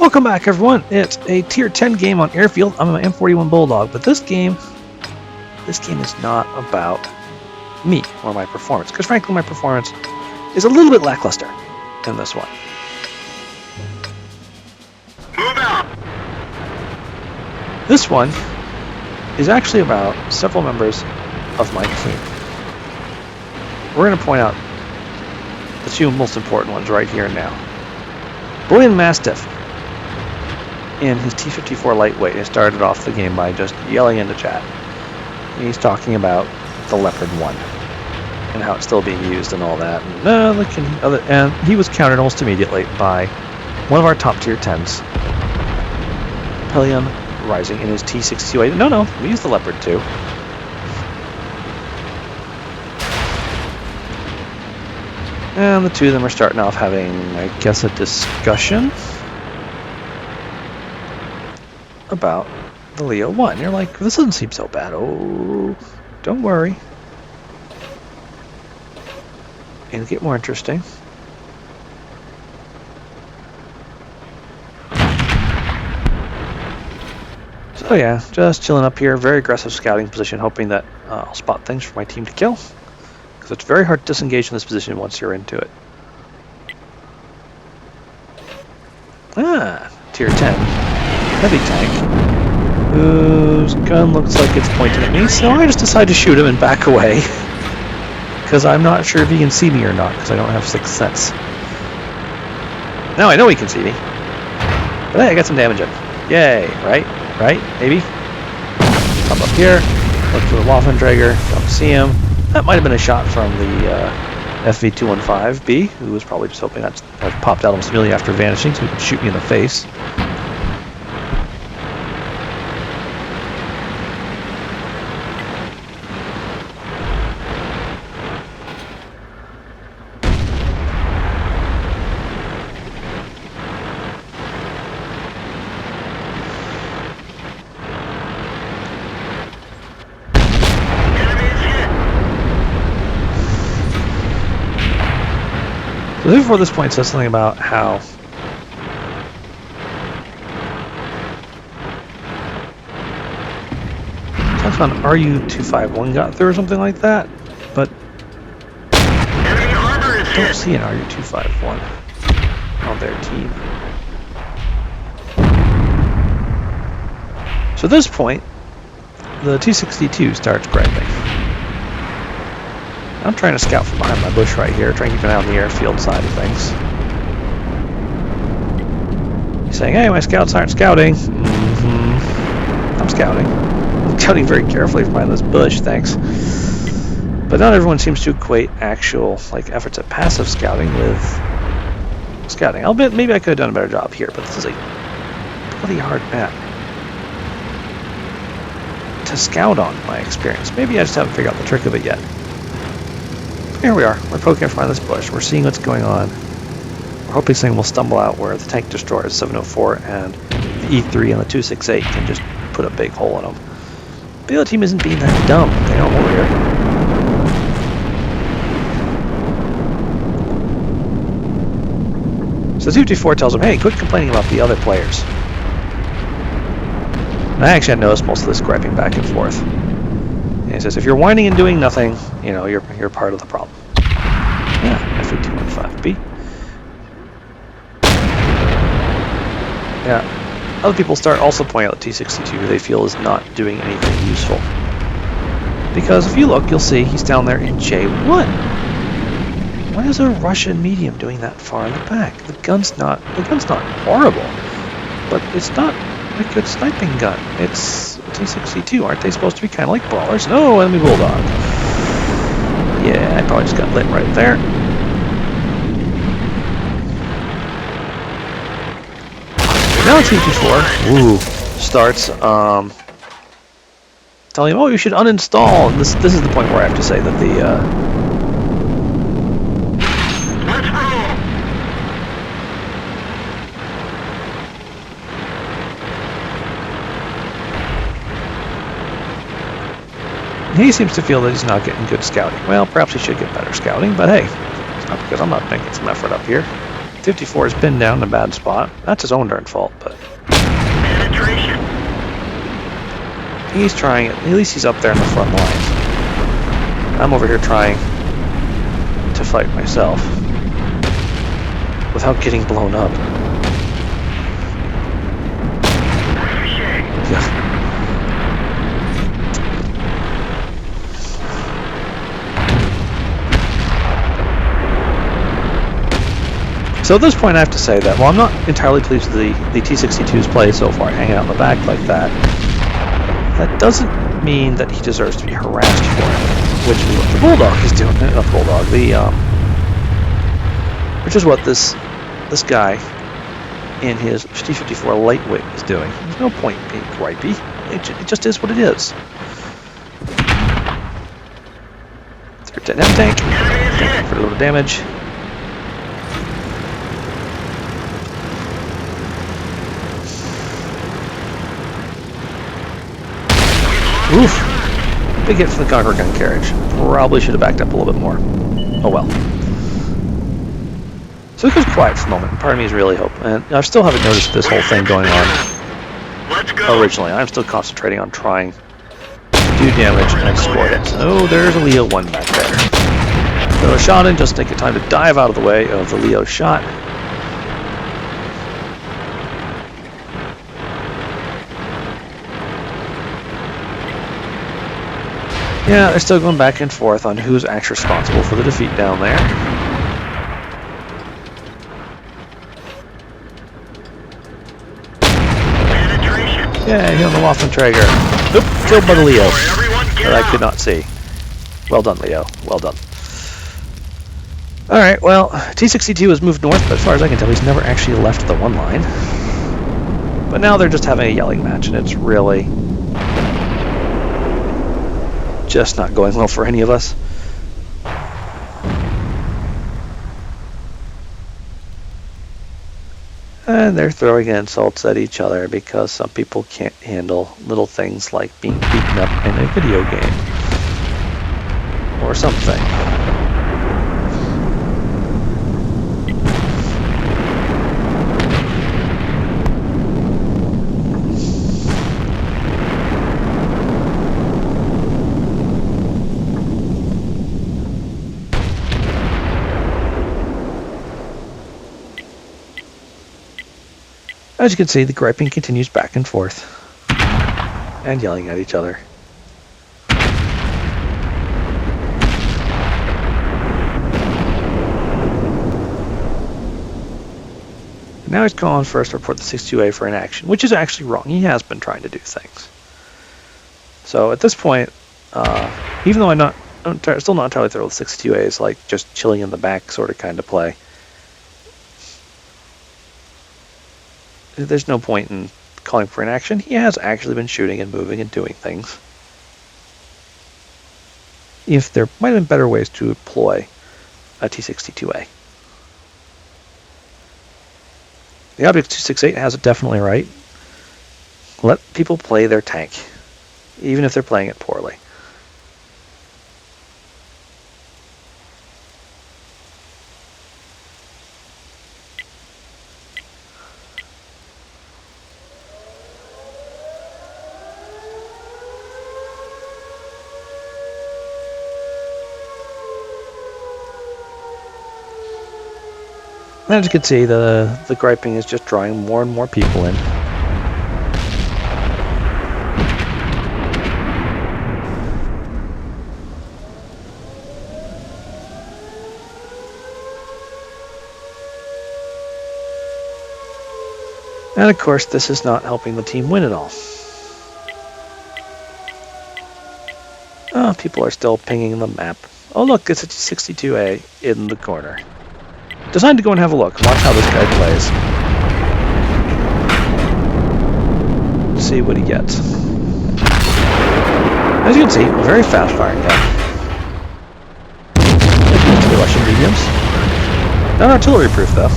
Welcome back, everyone. It's a tier 10 game on Airfield. I'm an M41 Bulldog, but this game is not about me or my performance, because frankly, my performance is a little bit lackluster in this one. Move out. This one is actually about several members of my team. We're going to point out the two most important ones right here and now. Bullion Mastiff in his T-54 lightweight has started off the game by just yelling into chat. He's talking about the Leopard 1 and how it's still being used and all that. And he was countered almost immediately by one of our top tier 10s, Pelion Rising, in his T-62. No, we use the Leopard too. And the two of them are starting off having, I guess, a discussion about the Leo 1. You're like, this doesn't seem so bad. Oh, don't worry. It'll get more interesting. So yeah, just chilling up here. Very aggressive scouting position, hoping that I'll spot things for my team to kill. Because it's very hard to disengage in this position once you're into it. Tier 10. Heavy tank. Whose gun looks like it's pointing at me, so I just decide to shoot him and back away. Because I'm not sure if he can see me or not, because I don't have 6th sense. Now I know he can see me. But hey, I got some damage in. Yay, right? Right? Maybe? Come up here, look for the Waffentrager, don't see him. That might have been a shot from the FV215B, who was probably just hoping I'd have popped out almost immediately after vanishing so he could shoot me in the face. So before this point, it says something about how talks about an RU-251 got through or something like that, but I don't see an RU-251 on their team. So at this point, the T-62 starts griping. I'm trying to scout from behind my bush right here, trying to keep an eye on the airfield side of things. He's saying, hey, my scouts aren't scouting. I'm scouting. I'm scouting very carefully from behind this bush, thanks. But not everyone seems to equate actual efforts at passive scouting with scouting. I'll bet maybe I could have done a better job here, but this is a bloody hard map to scout on, in my experience. Maybe I just haven't figured out the trick of it yet. Here we are. We're poking from behind this bush. We're seeing what's going on. We're hoping something will stumble out where the tank destroyers 704 and the E3 and the 268 can just put a big hole in them. But the other team isn't being that dumb. They know we're here. So 254 tells them, hey, quit complaining about the other players. And I actually had noticed most of this griping back and forth. And he says, if you're whining and doing nothing, you know, you're part of the problem. Yeah, FV215B. Yeah. Other people start also pointing out the T-62 who they feel is not doing anything useful. Because if you look, you'll see he's down there in J1. Why is a Russian medium doing that far in the back? The gun's not horrible, but it's not a good sniping gun. It's a T-62. Aren't they supposed to be kind of like brawlers? No, enemy Bulldog. Yeah, I probably just got lit right there. Now T-54 starts telling him, oh, you should uninstall. And this is the point where I have to say that the he seems to feel that he's not getting good scouting. Well, perhaps he should get better scouting, but hey, it's not because I'm not making some effort up here. T-54 is pinned down in a bad spot. That's his own darn fault, but he's trying it. At least he's up there in the front lines. I'm over here trying to fight myself without getting blown up. Yeah. So at this point I have to say that while I'm not entirely pleased with the T-62's play so far, hanging out in the back like that, that doesn't mean that he deserves to be harassed for it, which is what the Bulldog is doing. Not the Bulldog, which is what this guy in his T-54 lightweight is doing. There's no point being gripey. It just is what it is. Third tank for a little damage. Oof! Big hit from the Conqueror gun carriage. Probably should have backed up a little bit more. Oh well. So it goes quiet for a moment. Part of me is really hoping. And I still haven't noticed this whole thing going on originally. I'm still concentrating on trying to do damage and score hits. Oh, there's a Leo 1 back there. Throw a shot in, just take your time to dive out of the way of the Leo shot. Yeah, they're still going back and forth on who's actually responsible for the defeat down there. Yeah, he on the Lothman Traeger. Oop, killed by the Leo. That I could not see. Well done, Leo. Well done. Alright, well, T-62 has moved north, but as far as I can tell, he's never actually left the one line. But now they're just having a yelling match, and it's really just not going well for any of us. And they're throwing insults at each other because some people can't handle little things like being beaten up in a video game or something. As you can see, the griping continues back and forth, and yelling at each other. Now he's calling for us to report the 62A for inaction, which is actually wrong. He has been trying to do things. So at this point, even though I'm still not entirely thrilled with 62A is like just chilling in the back sort of kind of play. There's no point in calling for inaction. He has actually been shooting and moving and doing things. If there might have been better ways to employ a T-62A. The Object 268 has it definitely right. Let people play their tank, even if they're playing it poorly. As you can see, the griping is just drawing more and more people in. And of course, this is not helping the team win at all. Oh, people are still pinging the map. Oh look, it's a T-62A in the corner. Decide to go and have a look. Watch how this guy plays. See what he gets. As you can see, very fast firing gun. The Russian mediums. Not artillery proof though.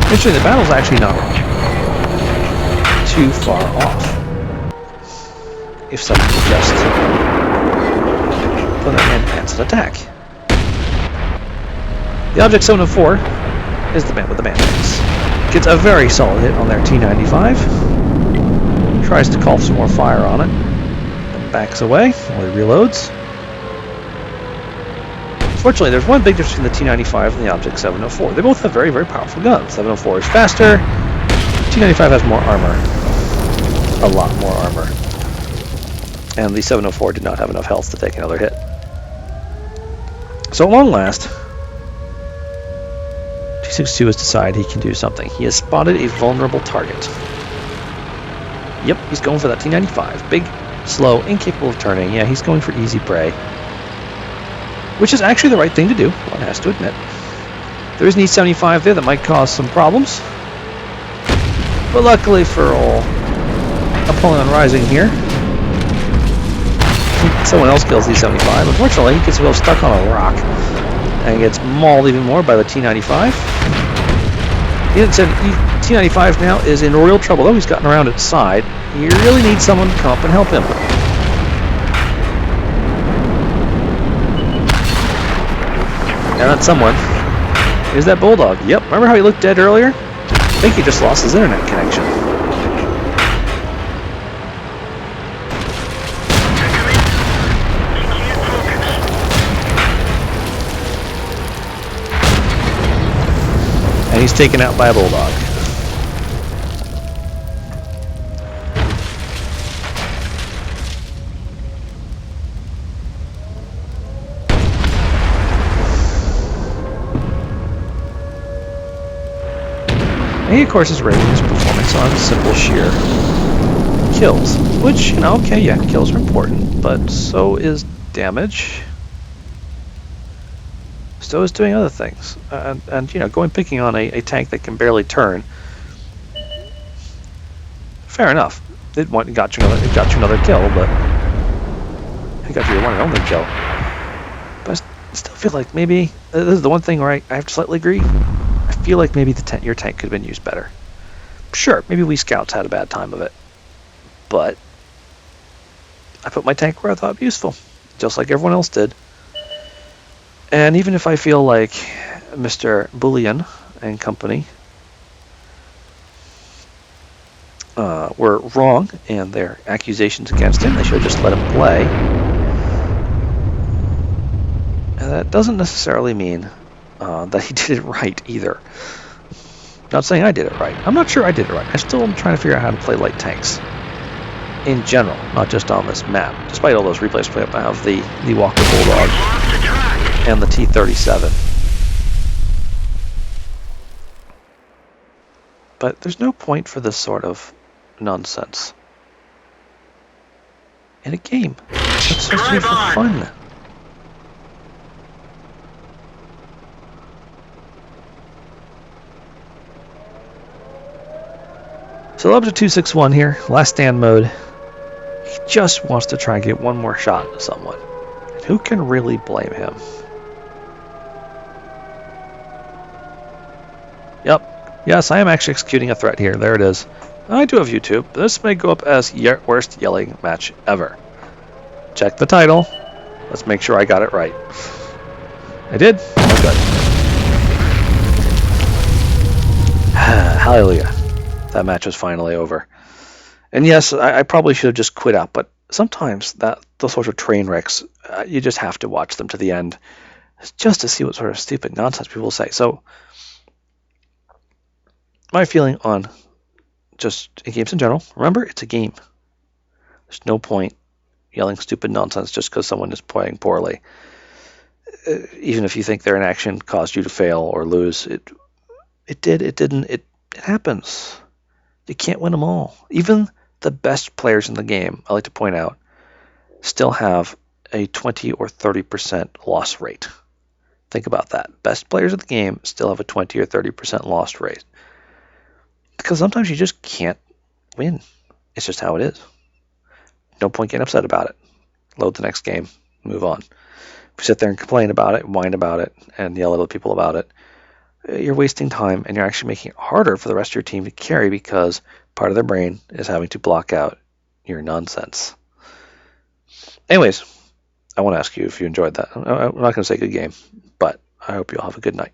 Interesting, the battle's actually not too far off. if someone would just put their hand pants and attack. The Object 704 is the man with the man-tanks. Gets a very solid hit on their T-95. Tries to call some more fire on it. And backs away while he reloads. Fortunately, there's one big difference between the T-95 and the Object 704. They both have very, very powerful guns. 704 is faster. T-95 has more armor. A lot more armor. And the 704 did not have enough health to take another hit. So at long last, T-62 has decided he can do something. He has spotted a vulnerable target. Yep, he's going for that T-95. Big, slow, incapable of turning. Yeah, he's going for easy prey. Which is actually the right thing to do, one has to admit. There is an E-75 there that might cause some problems. But luckily for all Apollyon Rising here, someone else kills the E-75. Unfortunately, he gets himself stuck on a rock and gets mauled even more by the T-95. The T-95 now is in real trouble, though he's gotten around its side. He really needs someone to come up and help him. And that someone is that Bulldog. Yep, remember how he looked dead earlier? I think he just lost his internet connection. And he's taken out by a Bulldog. And he, of course, is rating his performance on simple sheer kills. Which, you know, okay, yeah, kills are important, but so is damage. So is doing other things. And you know, picking on a tank that can barely turn. Fair enough. It got you another kill, but it got you your one and only kill. But I still feel like maybe this is the one thing where I have to slightly agree. I feel like maybe your tank could have been used better. Sure, maybe we scouts had a bad time of it, but I put my tank where I thought it'd be useful, just like everyone else did. And even if I feel like Mr. Bullion and company were wrong in their accusations against him, they should have just let him play. And that doesn't necessarily mean that he did it right either. Not saying I did it right. I'm not sure I did it right. I still am trying to figure out how to play light tanks in general, not just on this map. Despite all those replays played up, I have the Walker Bulldog and the T-37. But there's no point for this sort of nonsense in a game. It's supposed to be for fun. So up to 261 here, last stand mode. He just wants to try and get one more shot at someone. And who can really blame him? Yep. Yes, I am actually executing a threat here. There it is. I do have YouTube. This may go up as worst yelling match ever. Check the title. Let's make sure I got it right. I did? Oh, good. Hallelujah. That match was finally over. And yes, I probably should have just quit out, but sometimes those sorts of train wrecks, you just have to watch them to the end just to see what sort of stupid nonsense people say. So, my feeling on just games in general, remember, it's a game. There's no point yelling stupid nonsense just because someone is playing poorly. Even if you think their inaction caused you to fail or lose, it did, it didn't, it happens. You can't win them all. Even the best players in the game, I like to point out, still have a 20 or 30% loss rate. Think about that. Best players in the game still have a 20 or 30% loss rate. Because sometimes you just can't win. It's just how it is. No point getting upset about it. Load the next game. Move on. If you sit there and complain about it, whine about it, and yell at other people about it, you're wasting time, and you're actually making it harder for the rest of your team to carry because part of their brain is having to block out your nonsense. Anyways, I want to ask you if you enjoyed that. I'm not going to say good game, but I hope you all have a good night.